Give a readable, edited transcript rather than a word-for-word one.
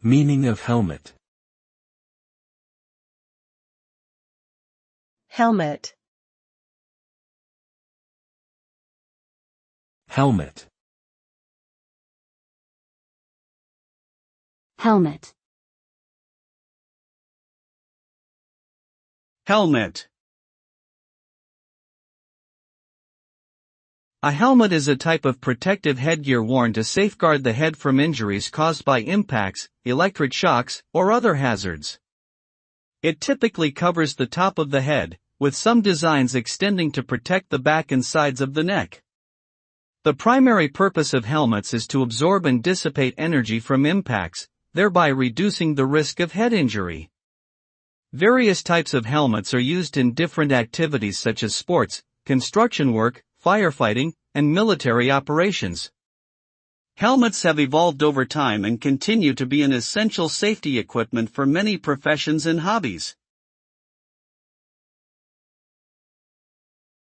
Meaning of helmet. Helmet. Helmet. Helmet. Helmet. A helmet is a type of protective headgear worn to safeguard the head from injuries caused by impacts, electric shocks, or other hazards. It typically covers the top of the head, with some designs extending to protect the back and sides of the neck. The primary purpose of helmets is to absorb and dissipate energy from impacts, thereby reducing the risk of head injury. Various types of helmets are used in different activities such as sports, construction work, firefighting, and military operations. Helmets have evolved over time and continue to be an essential safety equipment for many professions and hobbies.